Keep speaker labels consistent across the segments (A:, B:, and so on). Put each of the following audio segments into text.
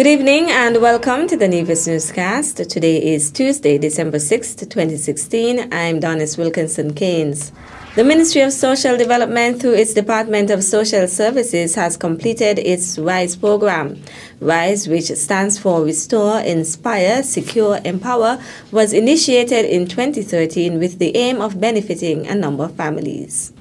A: Good evening and welcome to the Nevis Newscast. Today is Tuesday, December 6th, 2016. I'm Donis Wilkinson Keynes. The Ministry of Social Development through its Department of Social Services has completed its RISE program. RISE, which stands for Restore, Inspire, Secure, Empower, was initiated in 2013 with the aim of benefiting a number of families.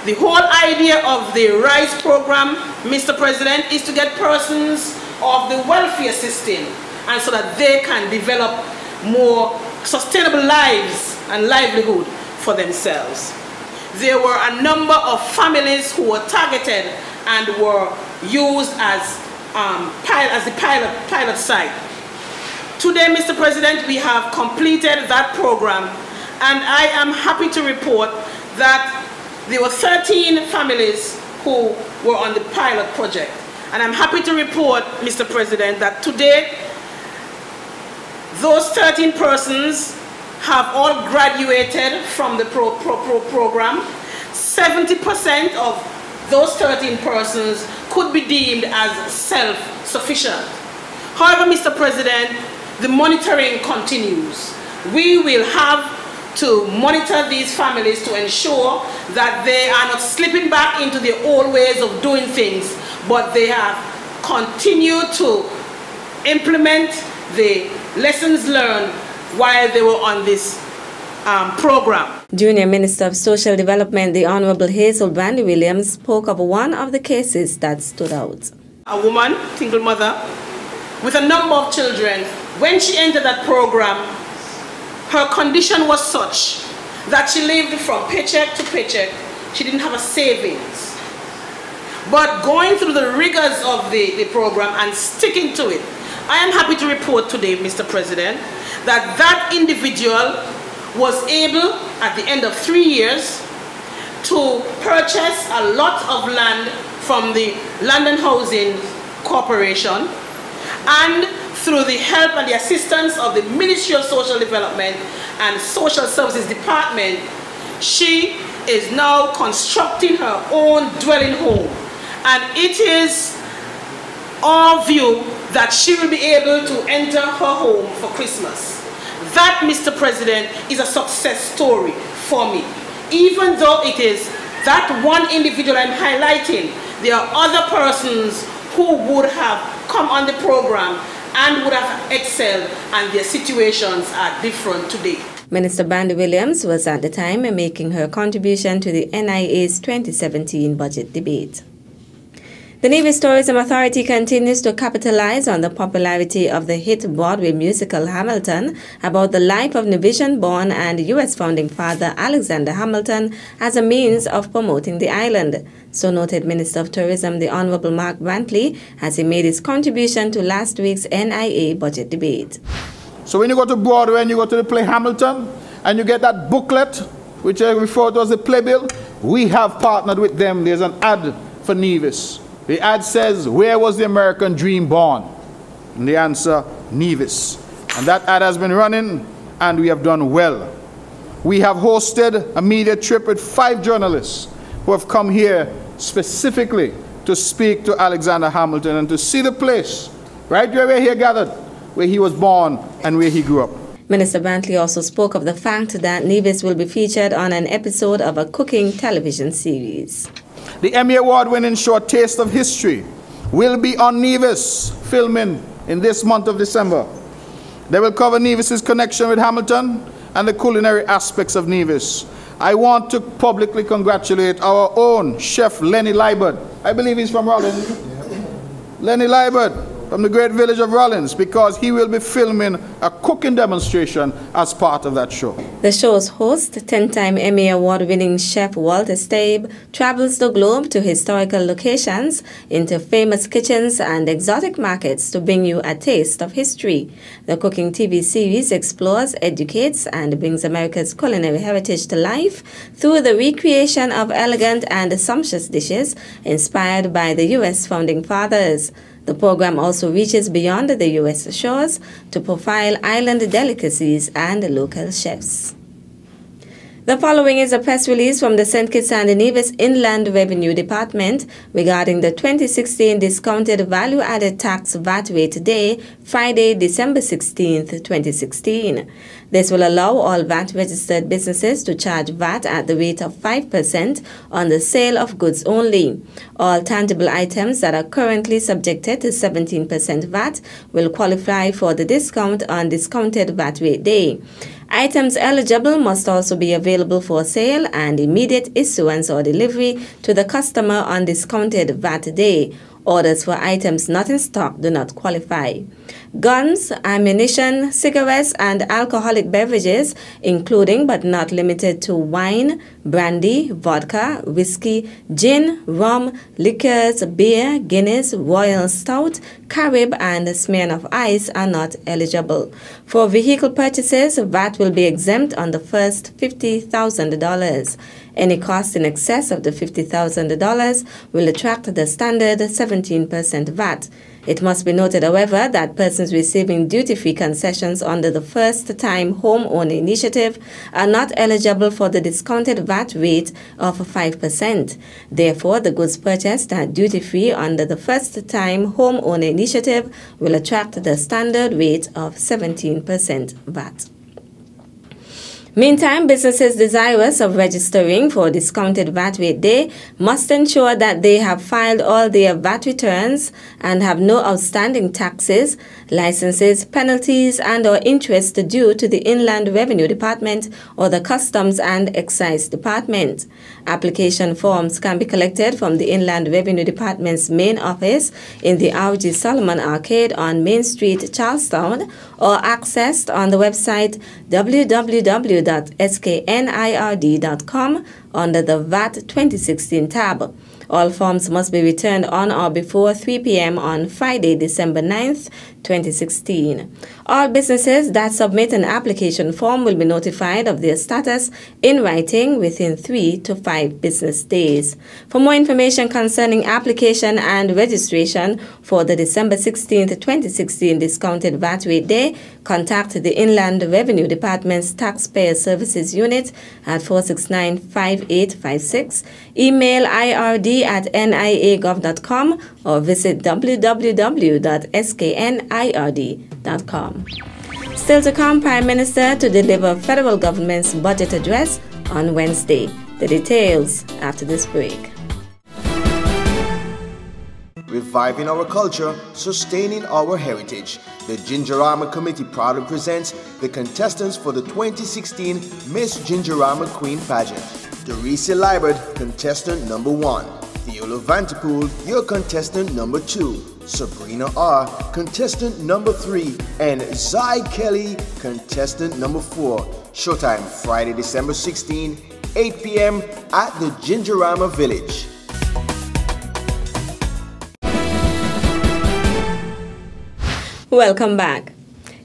B: The whole idea of the RISE program, Mr. President, is to get persons of the welfare system and so that they can develop more sustainable lives and livelihood for themselves. There were a number of families who were targeted and were used as the pilot site. Today, Mr. President, we have completed that program, and I am happy to report that there were 13 families who were on the pilot project. And I'm happy to report, Mr. President, that today those 13 persons have all graduated from the program. 70% of those 13 persons could be deemed as self-sufficient. However, Mr. President, the monitoring continues. We will have to monitor these families to ensure that they are not slipping back into their old ways of doing things, but they have continued to implement the lessons learned while they were on this program.
A: Junior Minister of Social Development, the Honorable Hazel Brandy Williams, spoke of one of the cases that stood out.
B: A woman, single mother, with a number of children. When she entered that program, her condition was such that she lived from paycheck to paycheck. She didn't have a savings. But going through the rigors of the program and sticking to it, I am happy to report today, Mr. President, that that individual was able, at the end of 3 years, to purchase a lot of land from the London Housing Corporation, and through the help and the assistance of the Ministry of Social Development and Social Services Department, she is now constructing her own dwelling home. And it is our view that she will be able to enter her home for Christmas. That, Mr. President, is a success story for me. Even though it is that one individual I'm highlighting, there are other persons who would have come on the program and would have excelled, and their situations are different today.
A: Minister Brandy Williams was at the time making her contribution to the NIA's 2017 budget debate. The Nevis Tourism Authority continues to capitalize on the popularity of the hit Broadway musical Hamilton about the life of Nevisian-born and U.S. founding father Alexander Hamilton as a means of promoting the island. So noted Minister of Tourism, the Honorable Mark Brantley, as he made his contribution to last week's NIA budget debate.
C: So when you go to Broadway and you go to the play Hamilton and you get that booklet, which I refer to as the playbill, we have partnered with them. There's an ad for Nevis. The ad says, "Where was the American dream born?" And the answer, Nevis. And that ad has been running, and we have done well. We have hosted a media trip with 5 journalists who have come here specifically to speak to Alexander Hamilton and to see the place right where he gathered, where he was born and where he grew up.
A: Minister Brantley also spoke of the fact that Nevis will be featured on an episode of a cooking television series.
C: The Emmy Award-winning show Taste of History will be on Nevis, filming in this month of December. They will cover Nevis's connection with Hamilton and the culinary aspects of Nevis. I want to publicly congratulate our own chef Lenny Liebert. I believe he's from Rollins. Lenny Liebert from the great village of Rollins, because he will be filming a cooking demonstration as part of that show.
A: The show's host, 10-time Emmy Award-winning chef Walter Stabe, travels the globe to historical locations, into famous kitchens and exotic markets to bring you a taste of history. The cooking TV series explores, educates, and brings America's culinary heritage to life through the recreation of elegant and sumptuous dishes inspired by the U.S. founding fathers. The program also reaches beyond the U.S. shores to profile island delicacies and local chefs. The following is a press release from the St. Kitts and Nevis Inland Revenue Department regarding the 2016 Discounted Value-Added Tax VAT Rate Day, Friday, December 16, 2016. This will allow all VAT-registered businesses to charge VAT at the rate of 5% on the sale of goods only. All tangible items that are currently subjected to 17% VAT will qualify for the discount on Discounted VAT Rate Day. Items eligible must also be available for sale and immediate issuance or delivery to the customer on Discounted VAT Day. Orders for items not in stock do not qualify. Guns, ammunition, cigarettes, and alcoholic beverages, including but not limited to wine, brandy, vodka, whiskey, gin, rum, liquors, beer, Guinness, Royal Stout, Carib, and Smirnoff Ice are not eligible. For vehicle purchases, VAT will be exempt on the first $50,000. Any cost in excess of the $50,000 will attract the standard 17% VAT. It must be noted, however, that persons receiving duty-free concessions under the first-time homeowner initiative are not eligible for the discounted VAT rate of 5%. Therefore, the goods purchased at duty-free under the first-time homeowner initiative will attract the standard rate of 17% VAT. Meantime, businesses desirous of registering for Discounted VAT Rate Day must ensure that they have filed all their VAT returns and have no outstanding taxes, licenses, penalties, and/or interest due to the Inland Revenue Department or the Customs and Excise Department. Application forms can be collected from the Inland Revenue Department's main office in the R.G. Solomon Arcade on Main Street, Charlestown, or accessed on the website www.sknird.com under the VAT 2016 tab. All forms must be returned on or before 3 p.m. on Friday, December 9th, 2016. All businesses that submit an application form will be notified of their status in writing within 3 to 5 business days. For more information concerning application and registration for the December 16th, 2016 Discounted VAT Rate Day, contact the Inland Revenue Department's Taxpayer Services Unit at 469-5856, email ird@niagov.com, or visit www.sknird.com. Still to come, Prime Minister to deliver federal government's budget address on Wednesday. The details after this break.
D: Reviving our culture, sustaining our heritage. The Gingerama Committee proudly presents the contestants for the 2016 Miss Gingerama Queen Pageant. Teresa Libert, contestant number 1. Theola Vanterpool, your contestant number 2. Sabrina R., contestant number 3. And Zai Kelly, contestant number 4. Showtime Friday, December 16, 8 p.m. at the Gingerama Village.
A: Welcome back.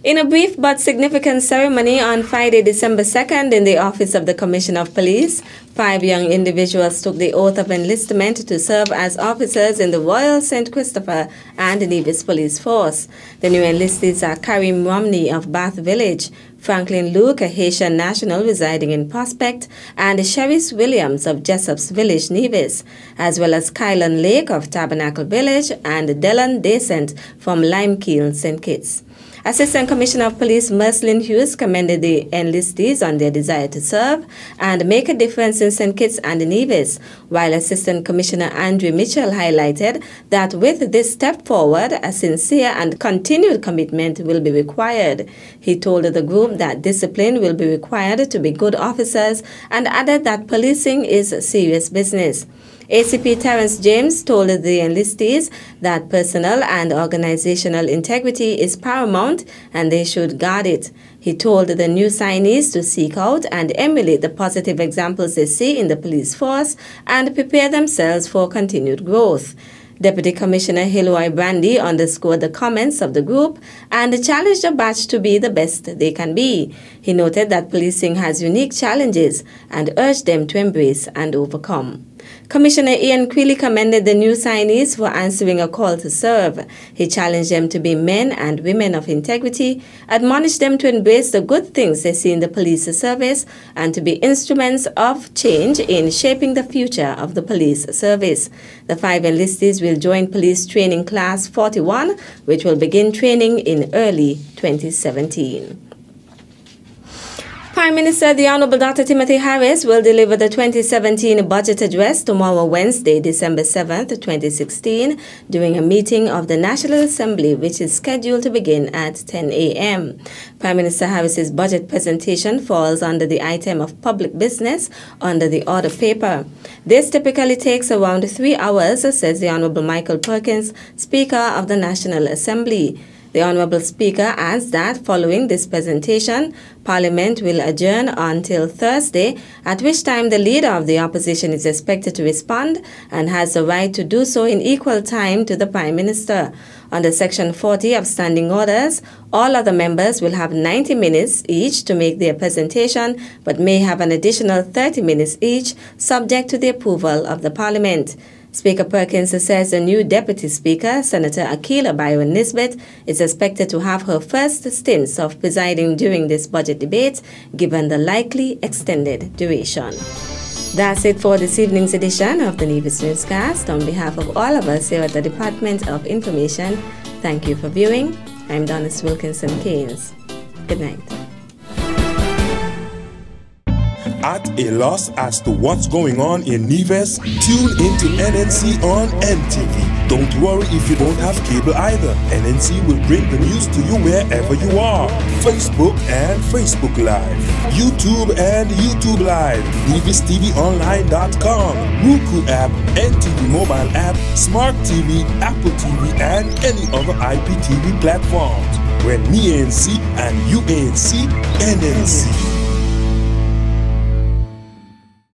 A: In a brief but significant ceremony on Friday, December 2nd, in the office of the Commissioner of Police, 5 young individuals took the oath of enlistment to serve as officers in the Royal St. Christopher and Nevis Police Force. The new enlistees are Karim Romney of Bath Village, Franklin Luke, a Haitian national residing in Prospect, and Cherise Williams of Jessop's Village, Nevis, as well as Kylan Lake of Tabernacle Village and Dylan Descent from Limekeel, St. Kitts. Assistant Commissioner of Police Mercelyn Hughes commended the enlistees on their desire to serve and make a difference in St. Kitts and Nevis, while Assistant Commissioner Andrew Mitchell highlighted that with this step forward, a sincere and continued commitment will be required. He told the group that discipline will be required to be good officers and added that policing is serious business. ACP Terrence James told the enlistees that personal and organizational integrity is paramount and they should guard it. He told the new signees to seek out and emulate the positive examples they see in the police force and prepare themselves for continued growth. Deputy Commissioner Hilroy Brandy underscored the comments of the group and challenged the batch to be the best they can be. He noted that policing has unique challenges and urged them to embrace and overcome. Commissioner Ian Quilly commended the new signees for answering a call to serve. He challenged them to be men and women of integrity, admonished them to embrace the good things they see in the police service, and to be instruments of change in shaping the future of the police service. The 5 enlistees will join Police Training Class 41, which will begin training in early 2017. Prime Minister the Honorable Dr. Timothy Harris will deliver the 2017 budget address tomorrow, Wednesday, December 7th, 2016, during a meeting of the National Assembly, which is scheduled to begin at 10 a.m. Prime Minister Harris's budget presentation falls under the item of public business under the order paper. This typically takes around 3 hours, says the Honorable Michael Perkins, Speaker of the National Assembly. The Honourable Speaker adds that following this presentation, Parliament will adjourn until Thursday, at which time the Leader of the Opposition is expected to respond and has the right to do so in equal time to the Prime Minister. Under Section 40 of Standing Orders, all other members will have 90 minutes each to make their presentation, but may have an additional 30 minutes each, subject to the approval of the Parliament. Speaker Perkins says the new Deputy Speaker, Senator Akila Byron Nisbet, is expected to have her first stints of presiding during this budget debate, given the likely extended duration. That's it for this evening's edition of the Nevis Newscast. On behalf of all of us here at the Department of Information, thank you for viewing. I'm Donis Wilkinson Keynes. Good night.
E: At a loss as to what's going on in Nevis? Tune into NNC on NTV. Don't worry if you don't have cable either. NNC will bring the news to you wherever you are. Facebook and Facebook Live. YouTube and YouTube Live. NevisTVOnline.com. Roku app, NTV mobile app, Smart TV, Apple TV, and any other IPTV platforms. When me ANC and you ANC, NNC.